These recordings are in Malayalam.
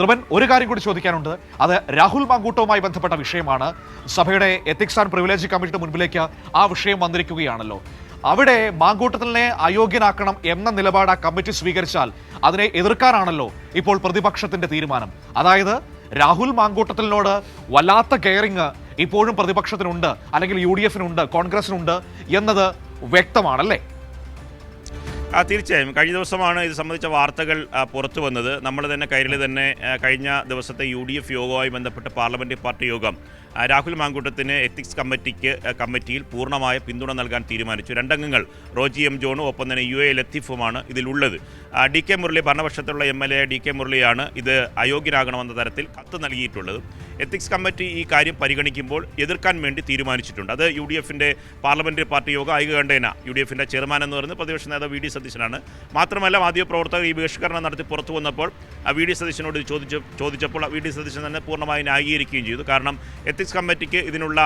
ധ്രുവൻ, ഒരു കാര്യം കൂടി ചോദിക്കാനുണ്ട്. അത് രാഹുൽ മാങ്കൂട്ടവുമായി ബന്ധപ്പെട്ട വിഷയമാണ്. സഭയുടെ എത്തിക്സ് ആൻഡ് പ്രിവിലേജ് കമ്മിറ്റിയുടെ മുൻപിലേക്ക് ആ വിഷയം വന്നിരിക്കുകയാണല്ലോ. അവിടെ മാങ്കൂട്ടത്തിനെ അയോഗ്യനാക്കണം എന്ന നിലപാട് ആ കമ്മിറ്റി സ്വീകരിച്ചാൽ അതിനെ എതിർക്കാനാണല്ലോ ഇപ്പോൾ പ്രതിപക്ഷത്തിന്റെ തീരുമാനം. അതായത് രാഹുൽ മാങ്കൂട്ടത്തിനോട് വല്ലാത്ത കെയറിങ് ഇപ്പോഴും പ്രതിപക്ഷത്തിനുണ്ട്, അല്ലെങ്കിൽ UDF-നുണ്ട്, കോൺഗ്രസിനുണ്ട് എന്നത് വ്യക്തമാണല്ലേ? തീർച്ചയായും കഴിഞ്ഞ ദിവസമാണ് ഇത് സംബന്ധിച്ച വാർത്തകൾ പുറത്തു വന്നത്. നമ്മൾ തന്നെ കൈരളി തന്നെ കഴിഞ്ഞ ദിവസത്തെ UDF യോഗവുമായി ബന്ധപ്പെട്ട് പാർലമെൻ്ററി പാർട്ടി യോഗം രാഹുൽ മാങ്കൂട്ടത്തിന് എത്തിക്സ് കമ്മിറ്റിയിൽ പൂർണ്ണമായ പിന്തുണ നൽകാൻ തീരുമാനിച്ചു. രണ്ടംഗങ്ങൾ റോജി എം ജോണും ഒപ്പം തന്നെ UA ലത്തീഫുമാണ് ഇതിലുള്ളത്. DK മുരളി, ഭരണപക്ഷത്തുള്ള MLA DK മുരളിയാണ് ഇത് അയോഗ്യനാകണമെന്ന തരത്തിൽ കത്ത് നൽകിയിട്ടുള്ളത്. എത്തിക്സ് കമ്മിറ്റി ഈ കാര്യം പരിഗണിക്കുമ്പോൾ എതിർക്കാൻ വേണ്ടി തീരുമാനിച്ചിട്ടുണ്ട്. അത് UDF-ന്റെ പാർലമെൻ്ററി പാർട്ടി യോഗം ഐകകണ്ഠേന UDF-ന്റെ ചെയർമാൻ എന്ന് പറയുന്നത് പ്രതിപക്ഷ നേതാവ് VD സതീശനാണ്. മാത്രമല്ല മാധ്യമപ്രവർത്തകർ ഈ ബഹിഷ്കരണം നടത്തി പുറത്തു വന്നപ്പോൾ VD സതീശനോട് ചോദിച്ചപ്പോൾ VD സതീശൻ തന്നെ പൂർണ്ണമായി ന്യായീകരിക്കുകയും ചെയ്തു. കാരണം എത്തിക്സ് കമ്മിറ്റിക്ക് ഇതിനുള്ള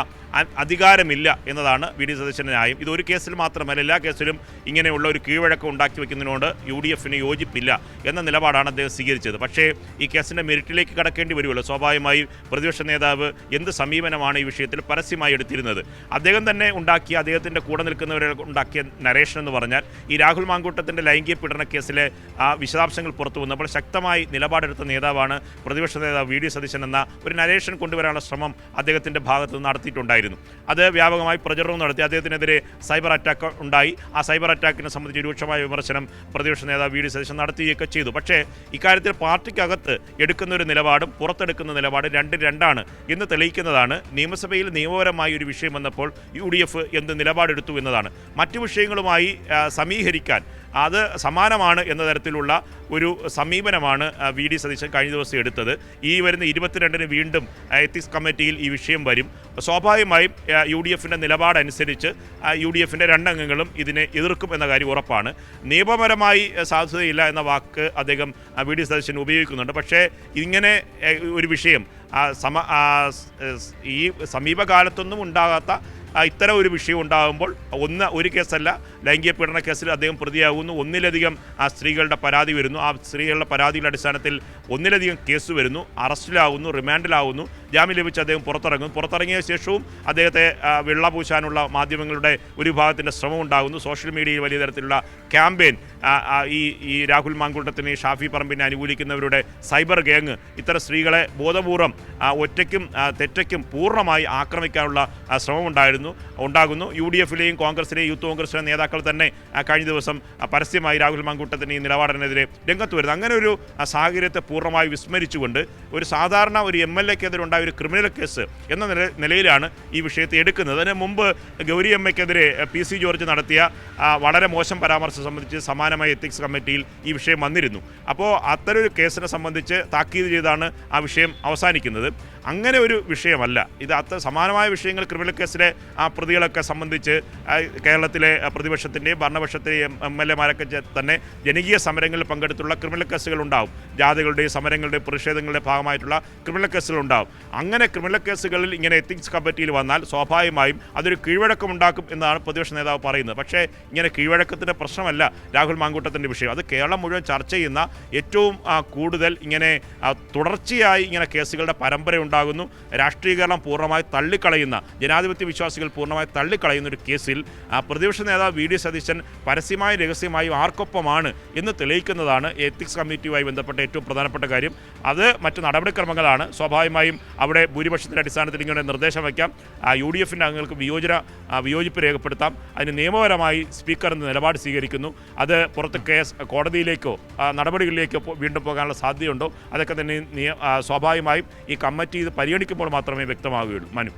അധികാരമില്ല എന്നതാണ് VD സതീശൻ്റെ ന്യായം. ഇതൊരു കേസിൽ മാത്രമല്ല, എല്ലാ കേസിലും ഇങ്ങനെയുള്ള ഒരു കീഴ്വഴക്കം ഉണ്ടാക്കി വയ്ക്കുന്നതിനോട് UDF-ന് യോജിപ്പില്ല എന്ന നിലപാടാണ് അദ്ദേഹം സ്വീകരിച്ചത്. പക്ഷേ ഈ കേസിൻ്റെ മെറിറ്റിലേക്ക് കടക്കേണ്ടി വരുമല്ലോ. സ്വാഭാവികമായി പ്രതിപക്ഷ നേതാവ് എന്ത് സമീപനമാണ് ഈ വിഷയത്തിൽ പരസ്യമായി എടുത്തിരുന്നത്? അദ്ദേഹം തന്നെ ഉണ്ടാക്കിയ, അദ്ദേഹത്തിൻ്റെ കൂടെ നിൽക്കുന്നവരെ ഉണ്ടാക്കിയ നരേഷൻ എന്ന് പറഞ്ഞാൽ ഈ രാഹുൽ മാങ്കൂട്ടത്തിൻ്റെ ലൈംഗിക പീഡന കേസിലെ ആ വിശദാംശങ്ങൾ പുറത്തു വന്നപ്പോൾ ശക്തമായി നിലപാടെടുത്ത നേതാവാണ് പ്രതിപക്ഷ നേതാവ് VD സതീശൻ എന്ന ഒരു നരേഷൻ കൊണ്ടുവരാനുള്ള ശ്രമം അദ്ദേഹത്തിൻ്റെ ഭാഗത്ത് നിന്ന് നടത്തിയിട്ടുണ്ടായിരുന്നു. അത് വ്യാപകമായി പ്രചരണം നടത്തി. അദ്ദേഹത്തിനെതിരെ സൈബർ അറ്റാക്ക് ഉണ്ടായി. ആ സൈബർ അറ്റാക്കിനെ സംബന്ധിച്ച് രൂക്ഷമായ വിമർശനം പ്രതിപക്ഷ നേതാവ് VD സതീശൻ നടത്തുകയൊക്കെ ചെയ്തു. പക്ഷേ ഇക്കാര്യത്തിൽ പാർട്ടിക്കകത്ത് എടുക്കുന്ന ഒരു നിലപാടും പുറത്തെടുക്കുന്ന നിലപാടും രണ്ടാണ് എന്ന് തെളിയിക്കുന്നതാണ് നിയമസഭയിൽ നിയമപരമായ ഒരു വിഷയം വന്നപ്പോൾ UDF എന്ത് നിലപാടെടുത്തു എന്നതാണ്. മറ്റു വിഷയങ്ങളുമായി സമീകരിക്കാൻ അത് സമാനമാണ് എന്ന തരത്തിലുള്ള ഒരു സമീപനമാണ് VD സതീശൻ കഴിഞ്ഞ ദിവസം എടുത്തത്. ഈ വരുന്ന 22-ന് വീണ്ടും എത്തിക്സ് കമ്മിറ്റിയിൽ ഈ വിഷയം വരും. സ്വാഭാവികമായും UDF-ന്റെ നിലപാടനുസരിച്ച് UDF-ന്റെ രണ്ടംഗങ്ങളും ഇതിനെ എതിർക്കും എന്ന കാര്യം ഉറപ്പാണ്. നിയമപരമായി സാധ്യതയില്ല എന്ന വാക്ക് അദ്ദേഹം VD സതീശൻ ഉപയോഗിക്കുന്നുണ്ട്. പക്ഷേ ഇങ്ങനെ ഒരു വിഷയം ഈ സമീപകാലത്തൊന്നും ഉണ്ടാകാത്ത ഇത്തരം ഒരു വിഷയം ഉണ്ടാകുമ്പോൾ ഒരു കേസല്ല, ലൈംഗിക പീഡന കേസിൽ അദ്ദേഹം പ്രതിയാകുന്നു. ഒന്നിലധികം സ്ത്രീകളുടെ പരാതി വരുന്നു. ആ സ്ത്രീകളുടെ പരാതിയുടെ അടിസ്ഥാനത്തിൽ ഒന്നിലധികം കേസ് വരുന്നു. അറസ്റ്റിലാവുന്നു, റിമാൻഡിലാവുന്നു. ജാമ്യം ലഭിച്ച് അദ്ദേഹം പുറത്തിറങ്ങിയ ശേഷവും അദ്ദേഹത്തെ വെള്ളപൂശാനുള്ള മാധ്യമങ്ങളുടെ ഒരു വിഭാഗത്തിൻ്റെ ശ്രമം ഉണ്ടാകുന്നു. സോഷ്യൽ മീഡിയയിൽ വലിയ തരത്തിലുള്ള ക്യാമ്പയിൻ ഈ രാഹുൽ മാങ്കൂട്ടത്തിനെ, ഷാഫി പറമ്പിനെ അനുകൂലിക്കുന്നവരുടെ സൈബർ ഗാങ് ഇത്തരം സ്ത്രീകളെ ബോധപൂർവം ഒറ്റയ്ക്കും തെറ്റയ്ക്കും പൂർണ്ണമായി ആക്രമിക്കാനുള്ള ശ്രമം ഉണ്ടാകുന്നു. UDF-ലെയും കോൺഗ്രസിലെയും യൂത്ത് കോൺഗ്രസിലെ നേതാക്കൾ തന്നെ കഴിഞ്ഞ ദിവസം പരസ്യമായി രാഹുൽ മാങ്കൂട്ടത്തിന് ഈ നിലപാടിനെതിരെ രംഗത്ത് വരുന്നത്. അങ്ങനെ ഒരു സാഹചര്യത്തെ പൂർണ്ണമായി വിസ്മരിച്ചുകൊണ്ട് ഒരു സാധാരണ ഒരു MLA-ക്കെതിരെ ഉണ്ടായ ഒരു ക്രിമിനൽ കേസ് എന്ന നിലയിലാണ് ഈ വിഷയത്തെ എടുക്കുന്നത്. അതിന് മുമ്പ് ഗൗരി അമ്മയ്ക്കെതിരെ PC ജോർജ് നടത്തിയ വളരെ മോശം പരാമർശം സംബന്ധിച്ച് സമാനമായ എത്തിക്സ് കമ്മിറ്റിയിൽ ഈ വിഷയം വന്നിരുന്നു. അപ്പോൾ അത്തരമൊരു കേസിനെ സംബന്ധിച്ച് താക്കീത് ചെയ്താണ് ആ വിഷയം അവസാനിക്കുന്നത്. അങ്ങനെ ഒരു വിഷയമല്ല ഇത്. സമാനമായ വിഷയങ്ങൾ ക്രിമിനൽ കേസിലെ പ്രതികളൊക്കെ സംബന്ധിച്ച് കേരളത്തിലെ പ്രതിപക്ഷത്തിൻ്റെയും ഭരണപക്ഷത്തിൻ്റെയും MLA-മാരൊക്കെ തന്നെ ജനകീയ സമരങ്ങളിൽ പങ്കെടുത്തുള്ള ക്രിമിനൽ കേസുകൾ ഉണ്ടാവും. ജാഥകളുടെയും സമരങ്ങളുടെയും പ്രതിഷേധങ്ങളുടെയും ഭാഗമായിട്ടുള്ള ക്രിമിനൽ കേസുകൾ ഉണ്ടാവും. അങ്ങനെ ക്രിമിനൽ കേസുകളിൽ ഇങ്ങനെ എത്തിക്സ് കമ്മിറ്റിയിൽ വന്നാൽ സ്വാഭാവികമായും അതൊരു കീഴ്വഴക്കം ഉണ്ടാക്കും എന്നാണ് പ്രതിപക്ഷ നേതാവ് പറയുന്നത്. പക്ഷേ ഇങ്ങനെ കീഴ്വഴക്കത്തിൻ്റെ പ്രശ്നമല്ല രാഹുൽ മാങ്കൂട്ടത്തിൻ്റെ വിഷയം. അത് കേരളം മുഴുവൻ ചർച്ച ചെയ്യുന്ന ഏറ്റവും കൂടുതൽ ഇങ്ങനെ തുടർച്ചയായി ഇങ്ങനെ കേസുകളുടെ പരമ്പര ഉണ്ടാകുന്നു. രാഷ്ട്രീയകരണം പൂർണ്ണമായി തള്ളിക്കളയുന്ന, ജനാധിപത്യ വിശ്വാസികൾ പൂർണ്ണമായി തള്ളിക്കളയുന്ന ഒരു കേസിൽ പ്രതിപക്ഷ നേതാവ് VD സതീശൻ പരസ്യമായും രഹസ്യമായും ആർക്കൊപ്പമാണ് എന്ന് തെളിയിക്കുന്നതാണ് എത്തിക്സ് കമ്മിറ്റിയുമായി ബന്ധപ്പെട്ട ഏറ്റവും പ്രധാനപ്പെട്ട കാര്യം. അത് മറ്റ് നടപടിക്രമങ്ങളാണ്. സ്വാഭാവികമായും അവിടെ ഭൂരിപക്ഷത്തിൻ്റെ അടിസ്ഥാനത്തിൽ ഇങ്ങനെ നിർദ്ദേശം വയ്ക്കാം. UDF-ന്റെ അംഗങ്ങൾക്ക് വിയോജിപ്പ് രേഖപ്പെടുത്താം. അതിന് നിയമപരമായി സ്പീക്കർ എന്ന നിലപാട് സ്വീകരിക്കുന്നു. അത് പുറത്ത് കോടതിയിലേക്കോ നടപടികളിലേക്കോ വീണ്ടും പോകാനുള്ള സാധ്യതയുണ്ടോ? അതൊക്കെ തന്നെ സ്വാഭാവികമായും ഈ കമ്മിറ്റി ഇത് പരിഗണിക്കുമ്പോൾ മാത്രമേ വ്യക്തമാവുകയുള്ളൂ. മനു.